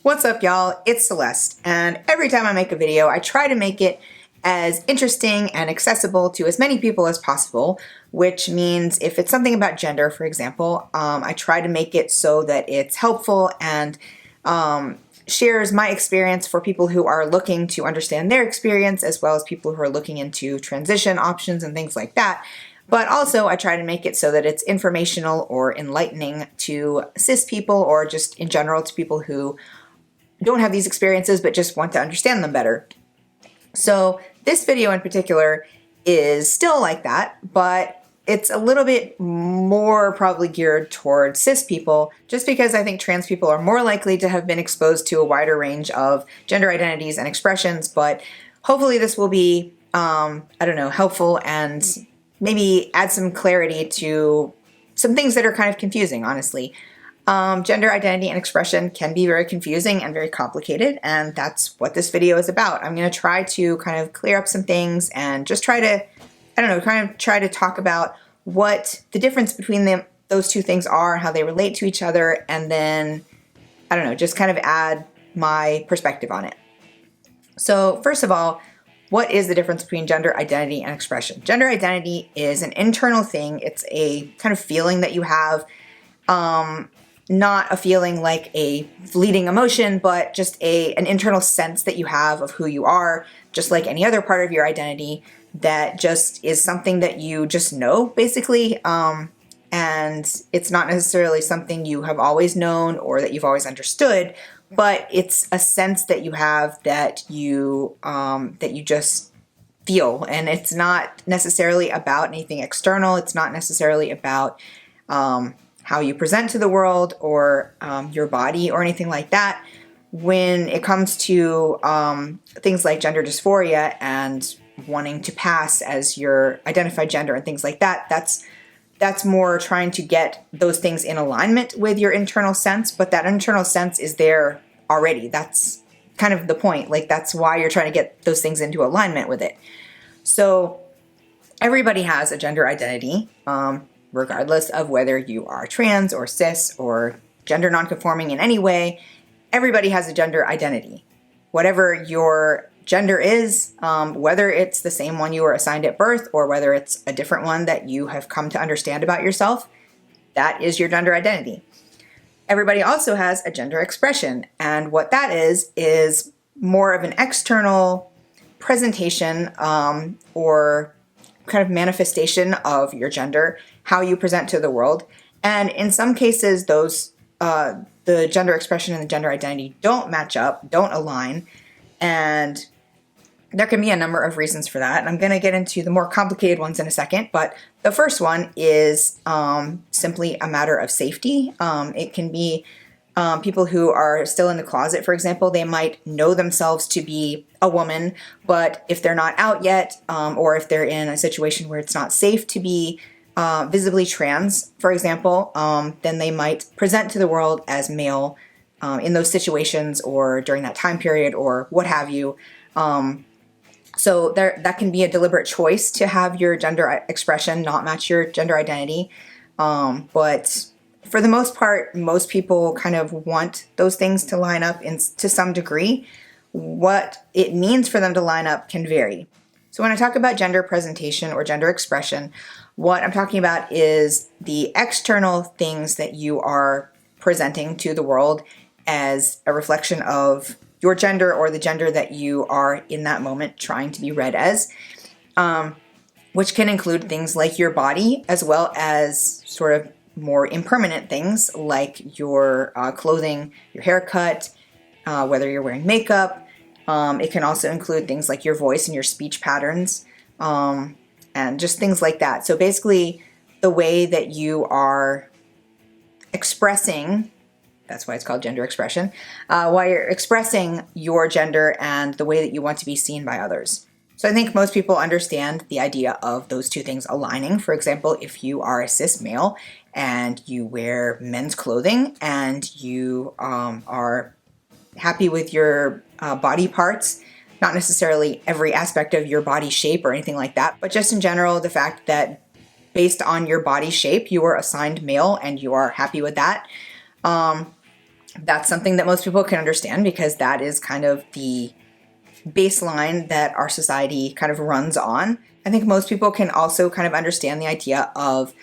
What's up, y'all? It's Celeste, and every time I make a video, I try to make it as interesting and accessible to as many people as possible, which means if it's something about gender, for example, I try to make it so that it's helpful and shares my experience for people who are looking to understand their experience, as well as people who are looking into transition options and things like that. But also I try to make it so that it's informational or enlightening to cis people, or just in general to people who don't have these experiences but just want to understand them better. So this video in particular is still like that, but it's a little bit more probably geared towards cis people, just because I think trans people are more likely to have been exposed to a wider range of gender identities and expressions. But hopefully this will be, helpful and maybe add some clarity to some things that are kind of confusing, honestly. Gender identity and expression can be very confusing and very complicated, and that's what this video is about. I'm going to try to kind of clear up some things and just try to talk about what the difference between those two things are, how they relate to each other, and then, just kind of add my perspective on it. So first of all, what is the difference between gender identity and expression? Gender identity is an internal thing. It's a kind of feeling that you have, not a feeling like a fleeting emotion, but just an internal sense that you have of who you are, just like any other part of your identity, that just is something that you just know, basically. And it's not necessarily something you have always known or that you've always understood, but it's a sense that you have that you just feel. And it's not necessarily about anything external. It's not necessarily about how you present to the world or your body or anything like that. When it comes to things like gender dysphoria and wanting to pass as your identified gender and things like that, that's more trying to get those things in alignment with your internal sense, but that internal sense is there already. That's kind of the point. Like, that's why you're trying to get those things into alignment with it. So everybody has a gender identity, regardless of whether you are trans or cis or gender nonconforming in any way. Everybody has a gender identity. Whatever your gender is, whether it's the same one you were assigned at birth or whether it's a different one that you have come to understand about yourself, that is your gender identity. Everybody also has a gender expression, and what that is more of an external presentation or kind of manifestation of your gender, how you present to the world. And in some cases, those the gender expression and the gender identity don't match up, don't align, and there can be a number of reasons for that. And I'm going to get into the more complicated ones in a second, but the first one is simply a matter of safety. It can be people who are still in the closet, for example. They might know themselves to be a woman, but if they're not out yet, or if they're in a situation where it's not safe to be visibly trans, for example, then they might present to the world as male in those situations or during that time period or what have you. So that can be a deliberate choice to have your gender expression not match your gender identity. But for the most part, most people kind of want those things to line up to some degree. What it means for them to line up can vary. So when I talk about gender presentation or gender expression, what I'm talking about is the external things that you are presenting to the world as a reflection of your gender or the gender that you are in that moment trying to be read as, which can include things like your body, as well as sort of more impermanent things like your clothing, your haircut, whether you're wearing makeup. It can also include things like your voice and your speech patterns, and just things like that. So basically, the way that you are expressing, that's why it's called gender expression, while you're expressing your gender and the way that you want to be seen by others. So I think most people understand the idea of those two things aligning. For example, if you are a cis male and you wear men's clothing and you are happy with your body parts, not necessarily every aspect of your body shape or anything like that, but just in general, the fact that based on your body shape, you were assigned male and you are happy with that, That's something that most people can understand because that is kind of the baseline that our society kind of runs on. I think most people can also kind of understand the idea of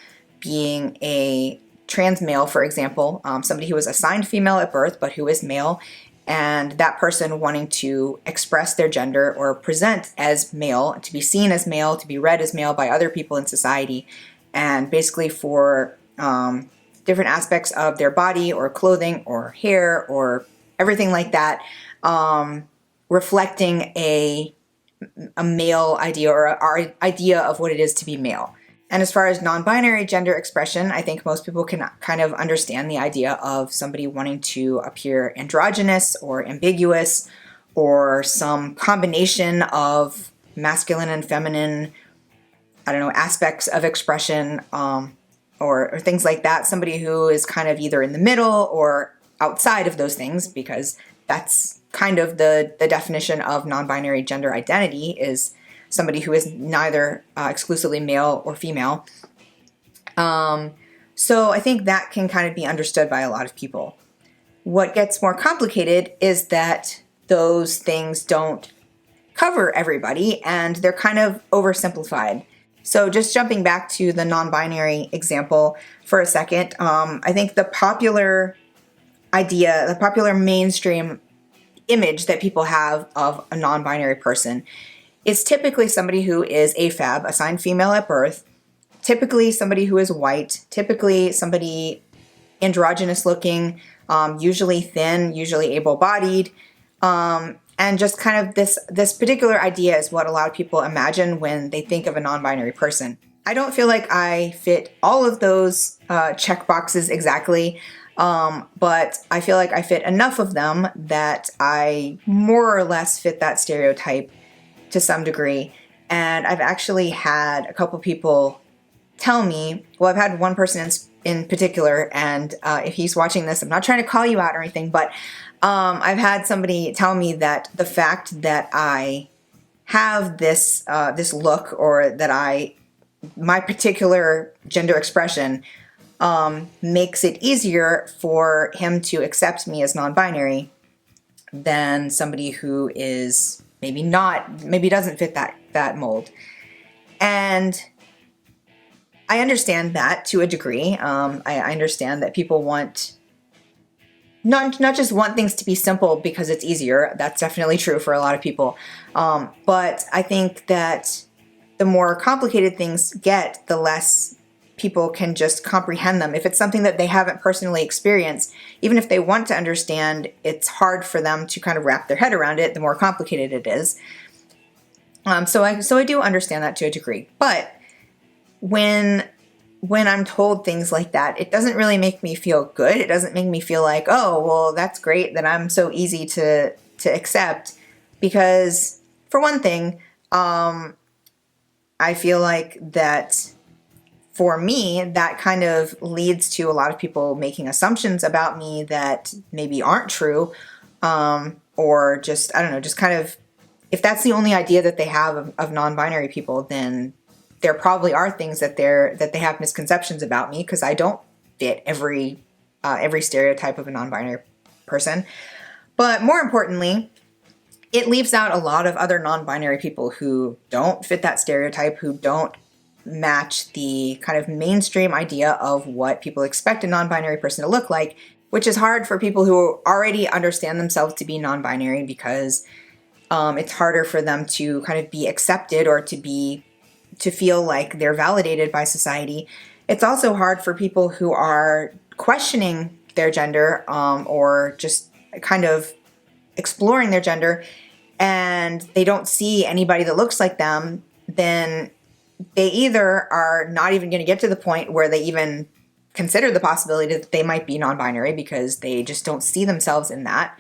being a trans male, for example, somebody who was assigned female at birth but who is male, and that person wanting to express their gender or present as male, to be seen as male, to be read as male by other people in society, and basically for different aspects of their body or clothing or hair or everything like that, reflecting a male idea or our idea of what it is to be male. And as far as non-binary gender expression, I think most people can kind of understand the idea of somebody wanting to appear androgynous or ambiguous or some combination of masculine and feminine, I don't know, aspects of expression, or things like that. Somebody who is kind of either in the middle or outside of those things, because that's kind of the definition of non-binary gender identity, is somebody who is neither exclusively male or female. So I think that can kind of be understood by a lot of people. What gets more complicated is that those things don't cover everybody and they're kind of oversimplified. So just jumping back to the non-binary example for a second, I think the popular idea, the popular mainstream image that people have of a non-binary person is typically somebody who is AFAB, assigned female at birth, typically somebody who is white, typically somebody androgynous looking, usually thin, usually able-bodied, and just kind of this particular idea is what a lot of people imagine when they think of a non-binary person. I don't feel like I fit all of those check boxes exactly, but I feel like I fit enough of them that I more or less fit that stereotype to some degree. And I've actually had a couple people tell me, well, I've had one person in particular, and if he's watching this, I'm not trying to call you out or anything, but I've had somebody tell me that the fact that I have this look, or that my particular gender expression makes it easier for him to accept me as non-binary than somebody who is maybe doesn't fit that mold. And I understand that to a degree. I understand that people want not just want things to be simple because it's easier. That's definitely true for a lot of people. But I think that the more complicated things get, the less people can just comprehend them. If it's something that they haven't personally experienced, even if they want to understand, it's hard for them to kind of wrap their head around it, the more complicated it is. So I do understand that to a degree. But when I'm told things like that, it doesn't really make me feel good. It doesn't make me feel like, oh, well, that's great that I'm so easy to accept. Because for one thing, I feel like that for me, that kind of leads to a lot of people making assumptions about me that maybe aren't true, or just, I don't know, just kind of, if that's the only idea that they have of non-binary people, then there probably are things that they have misconceptions about me, because I don't fit every stereotype of a non-binary person. But more importantly, it leaves out a lot of other non-binary people who don't fit that stereotype, who don't match the kind of mainstream idea of what people expect a non-binary person to look like, which is hard for people who already understand themselves to be non-binary, because it's harder for them to kind of be accepted or to feel like they're validated by society. It's also hard for people who are questioning their gender, or just kind of exploring their gender, and they don't see anybody that looks like them. Then they either are not even going to get to the point where they even consider the possibility that they might be non-binary because they just don't see themselves in that,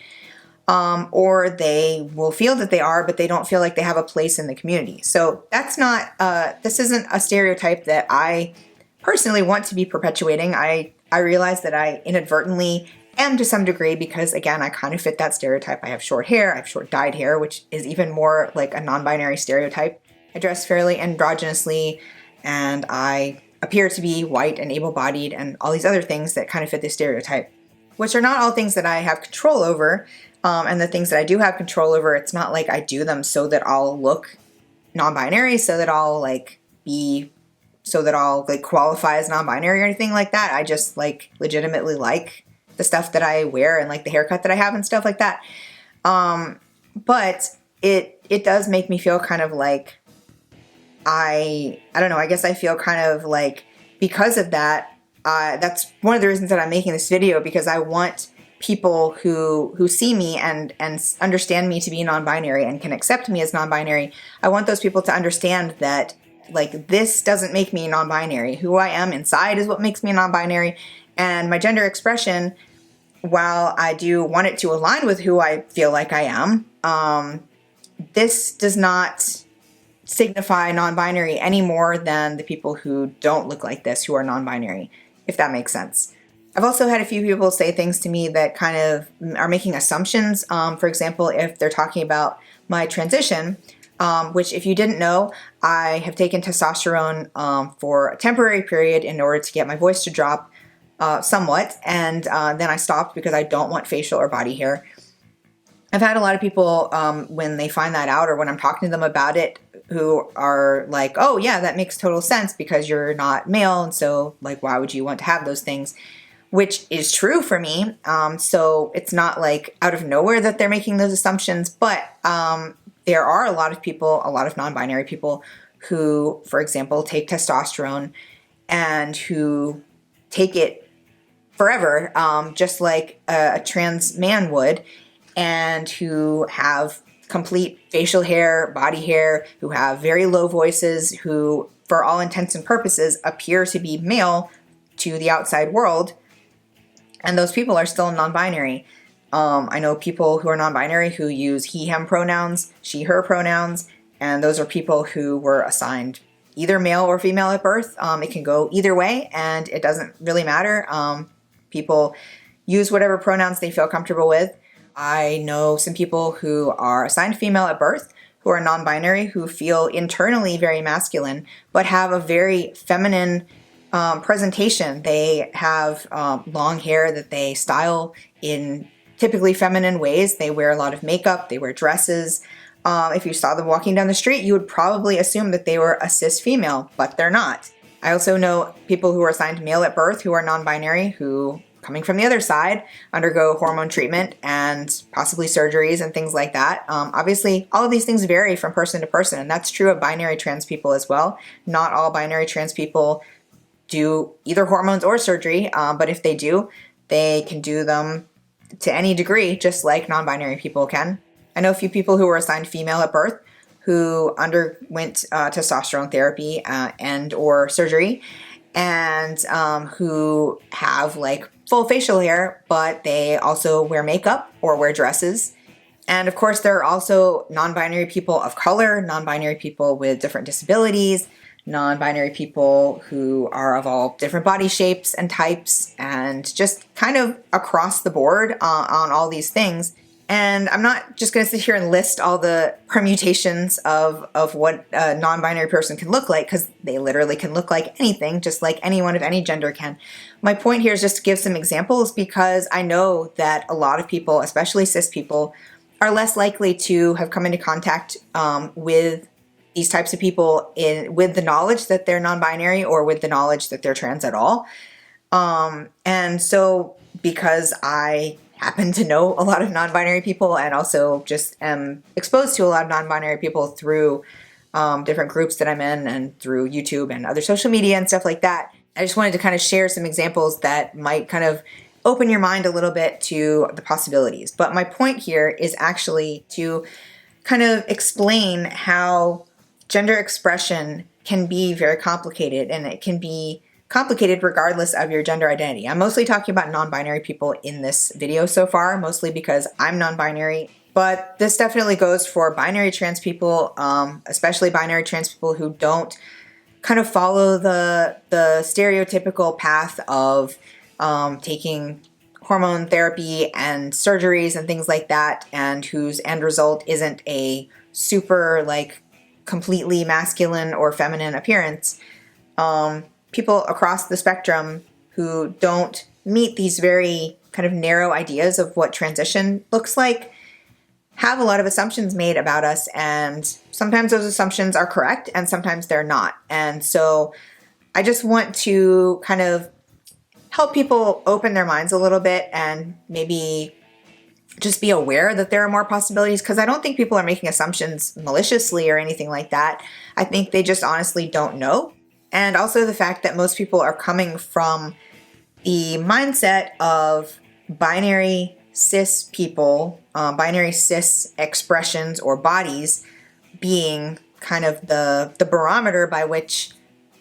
or they will feel that they are, but they don't feel like they have a place in the community. So that's not, this isn't a stereotype that I personally want to be perpetuating. I realize that I inadvertently am to some degree, because again, I kind of fit that stereotype. I have short hair, I have short dyed hair, which is even more like a non-binary stereotype. I dress fairly androgynously, and I appear to be white and able-bodied and all these other things that kind of fit this stereotype. which are not all things that I have control over. And the things that I do have control over, it's not like I do them so that I'll look non-binary, so that I'll like qualify as non-binary or anything like that. I just like legitimately like the stuff that I wear and like the haircut that I have and stuff like that. But it does make me feel kind of like I don't know, I guess I feel kind of like because of that, that's one of the reasons that I'm making this video, because I want people who see me and understand me to be non-binary and can accept me as non-binary. I want those people to understand that like this doesn't make me non-binary. Who I am inside is what makes me non-binary, and my gender expression, while I do want it to align with who I feel like I am, this does not signify non-binary any more than the people who don't look like this, who are non-binary, if that makes sense. I've also had a few people say things to me that kind of are making assumptions. For example, if they're talking about my transition, which if you didn't know, I have taken testosterone for a temporary period in order to get my voice to drop somewhat, and then I stopped because I don't want facial or body hair. I've had a lot of people, when they find that out or when I'm talking to them about it, who are like, oh yeah, that makes total sense because you're not male, and so like why would you want to have those things? Which is true for me. So it's not like out of nowhere that they're making those assumptions, but there are a lot of people, a lot of non-binary people who, for example, take testosterone and who take it forever, just like a trans man would, and who have complete facial hair, body hair, who have very low voices, who, for all intents and purposes, appear to be male to the outside world. And those people are still non-binary. I know people who are non-binary who use he, him pronouns, she, her pronouns, and those are people who were assigned either male or female at birth. It can go either way, and it doesn't really matter. People use whatever pronouns they feel comfortable with. I know some people who are assigned female at birth, who are non-binary, who feel internally very masculine, but have a very feminine presentation. They have long hair that they style in typically feminine ways. They wear a lot of makeup, they wear dresses. If you saw them walking down the street, you would probably assume that they were a cis female, but they're not. I also know people who are assigned male at birth who are non-binary, who, coming from the other side, undergo hormone treatment and possibly surgeries and things like that. Obviously, all of these things vary from person to person, and that's true of binary trans people as well. Not all binary trans people do either hormones or surgery, but if they do, they can do them to any degree, just like non-binary people can. I know a few people who were assigned female at birth who underwent testosterone therapy and or surgery, and who have like full facial hair, but they also wear makeup or wear dresses. And of course, there are also non-binary people of color, non-binary people with different disabilities, non-binary people who are of all different body shapes and types, and just kind of across the board on all these things. And I'm not just going to sit here and list all the permutations of what a non-binary person can look like, because they literally can look like anything, just like anyone of any gender can. My point here is just to give some examples, because I know that a lot of people, especially cis people, are less likely to have come into contact with these types of people with the knowledge that they're non-binary or with the knowledge that they're trans at all. And so because I happen to know a lot of non-binary people and also just am exposed to a lot of non-binary people through different groups that I'm in and through YouTube and other social media and stuff like that, I just wanted to kind of share some examples that might kind of open your mind a little bit to the possibilities. But my point here is actually to kind of explain how gender expression can be very complicated, and it can be complicated regardless of your gender identity. I'm mostly talking about non-binary people in this video so far, mostly because I'm non-binary, but this definitely goes for binary trans people, especially binary trans people who don't kind of follow the stereotypical path of taking hormone therapy and surgeries and things like that, and whose end result isn't a super like completely masculine or feminine appearance. People across the spectrum who don't meet these very kind of narrow ideas of what transition looks like have a lot of assumptions made about us, and sometimes those assumptions are correct and sometimes they're not. And so I just want to kind of help people open their minds a little bit and maybe just be aware that there are more possibilities, because I don't think people are making assumptions maliciously or anything like that. I think they just honestly don't know. And also the fact that most people are coming from the mindset of binary cis people, binary cis expressions or bodies being kind of the barometer by which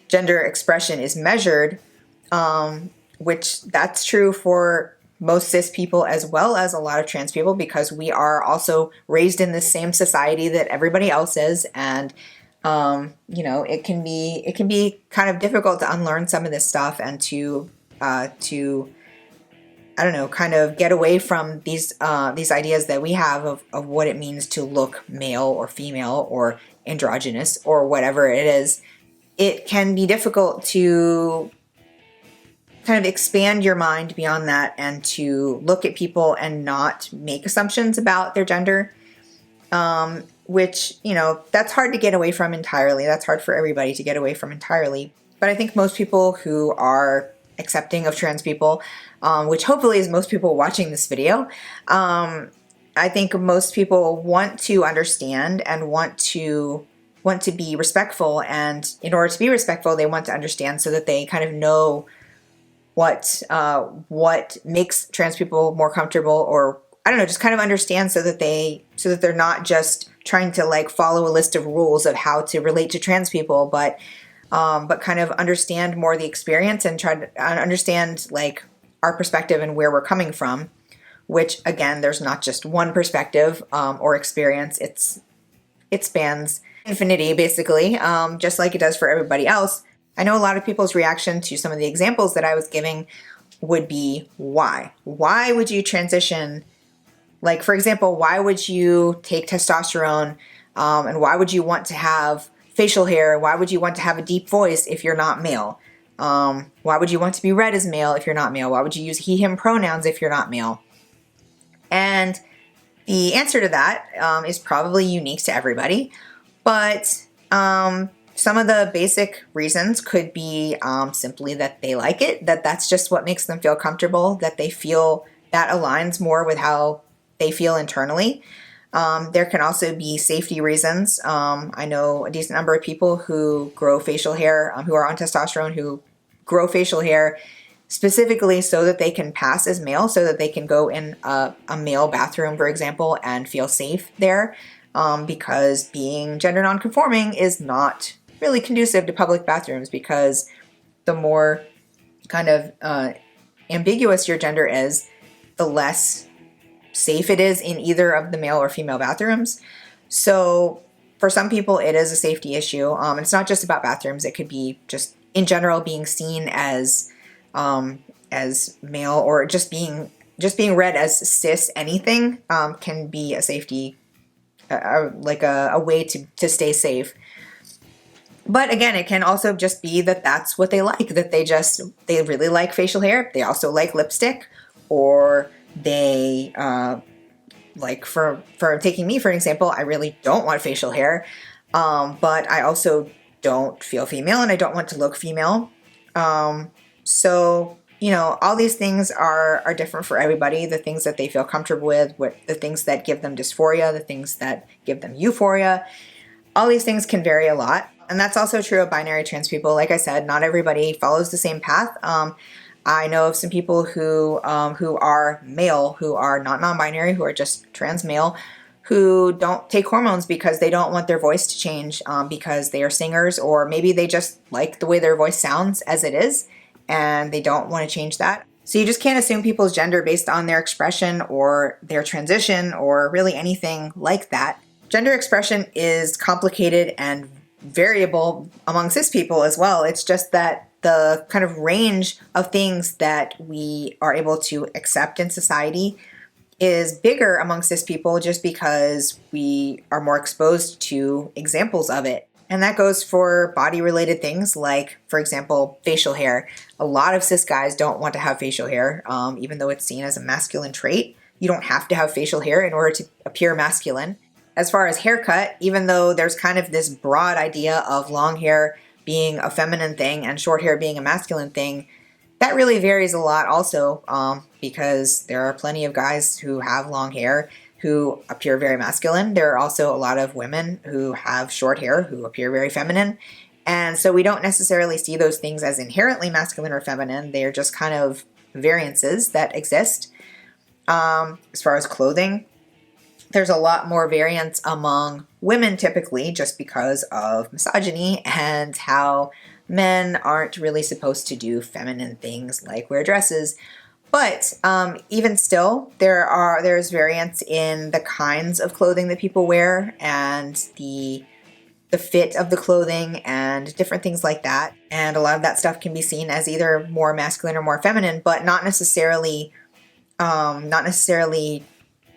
gender expression is measured, which that's true for most cis people as well as a lot of trans people, because we are also raised in the same society that everybody else is. And it can be kind of difficult to unlearn some of this stuff and to I don't know, kind of get away from these ideas that we have of what it means to look male or female or androgynous or whatever it is. It can be difficult to kind of expand your mind beyond that and to look at people and not make assumptions about their gender, which, that's hard to get away from entirely. That's hard for everybody to get away from entirely. But I think most people who are accepting of trans people, which hopefully is most people watching this video, I think most people want to understand and want to be respectful. And in order to be respectful, they want to understand so that they kind of know what makes trans people more comfortable, or I don't know, just kind of understand so that they're not just trying to like follow a list of rules of how to relate to trans people, but kind of understand more the experience and try to understand like our perspective and where we're coming from, which again, there's not just one perspective or experience. It spans infinity basically, just like it does for everybody else. I know a lot of people's reaction to some of the examples that I was giving would be why? Why would you transition? Like, for example, why would you take testosterone and why would you want to have facial hair? Why would you want to have a deep voice if you're not male? Why would you want to be read as male if you're not male? Why would you use he, him pronouns if you're not male? And the answer to that is probably unique to everybody, but some of the basic reasons could be simply that they like it, that's just what makes them feel comfortable, that they feel that aligns more with how they feel internally. There can also be safety reasons. I know a decent number of people who grow facial hair, who are on testosterone, who grow facial hair specifically so that they can pass as male, so that they can go in a male bathroom, for example, and feel safe there, because being gender nonconforming is not really conducive to public bathrooms, because the more kind of ambiguous your gender is, the less safe it is in either of the male or female bathrooms. So for some people, it is a safety issue. It's not just about bathrooms. It could be just in general being seen as male, or just being read as cis anything can be a safety, like a way to stay safe. But again, it can also just be that that's what they like, that they really like facial hair. They also like lipstick, or they like for taking me for an example, I really don't want facial hair, but I also don't feel female and I don't want to look female. So all these things are different for everybody. The things that they feel comfortable with, the things that give them dysphoria, the things that give them euphoria, all these things can vary a lot. And that's also true of binary trans people. Like I said, not everybody follows the same path. I know of some people who are male, who are not non-binary, who are just trans male, who don't take hormones because they don't want their voice to change, because they are singers, or maybe they just like the way their voice sounds as it is, and they don't want to change that. So you just can't assume people's gender based on their expression or their transition or really anything like that. Gender expression is complicated and variable among cis people as well. It's just that the kind of range of things that we are able to accept in society is bigger among cis people, just because we are more exposed to examples of it. And that goes for body-related things like, for example, facial hair. A lot of cis guys don't want to have facial hair, even though it's seen as a masculine trait. You don't have to have facial hair in order to appear masculine. As far as haircut, even though there's kind of this broad idea of long hair being a feminine thing and short hair being a masculine thing, that really varies a lot also, because there are plenty of guys who have long hair who appear very masculine. There are also a lot of women who have short hair who appear very feminine. And so we don't necessarily see those things as inherently masculine or feminine. They are just kind of variances that exist. As far as clothing, there's a lot more variance among women typically just because of misogyny and how men aren't really supposed to do feminine things like wear dresses. But even still, there's variance in the kinds of clothing that people wear and the fit of the clothing and different things like that. And a lot of that stuff can be seen as either more masculine or more feminine, but not necessarily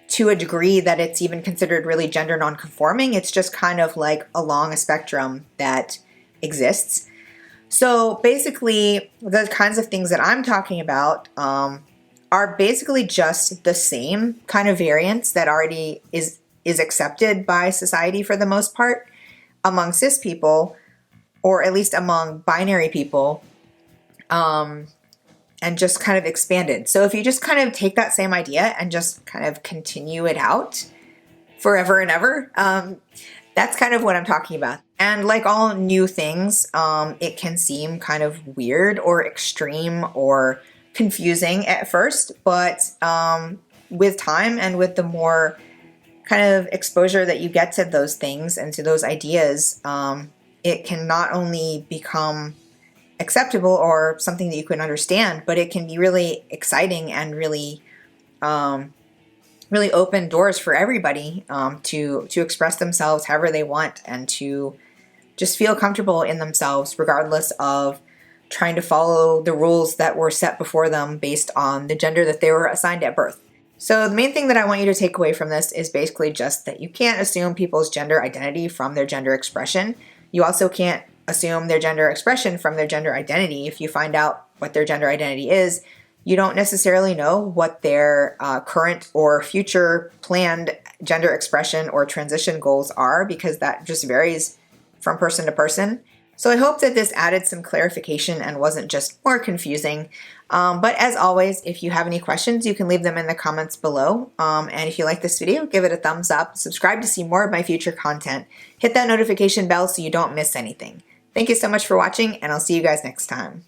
to a degree that it's even considered really gender nonconforming. It's just kind of like along a spectrum that exists. So basically, the kinds of things that I'm talking about are basically just the same kind of variance that already is accepted by society for the most part among cis people, or at least among binary people, and just kind of expanded. So if you just kind of take that same idea and just kind of continue it out forever and ever, that's kind of what I'm talking about. And like all new things, it can seem kind of weird or extreme or confusing at first, but with time and with the more kind of exposure that you get to those things and to those ideas, it can not only become acceptable or something that you can understand, but it can be really exciting and really really open doors for everybody to express themselves however they want and to just feel comfortable in themselves regardless of trying to follow the rules that were set before them based on the gender that they were assigned at birth. So the main thing that I want you to take away from this is basically just that you can't assume people's gender identity from their gender expression. You also can't assume their gender expression from their gender identity. If you find out what their gender identity is, you don't necessarily know what their current or future planned gender expression or transition goals are, because that just varies from person to person. So I hope that this added some clarification and wasn't just more confusing. But as always, if you have any questions, you can leave them in the comments below. And if you like this video, give it a thumbs up, subscribe to see more of my future content, hit that notification bell so you don't miss anything. Thank you so much for watching, and I'll see you guys next time.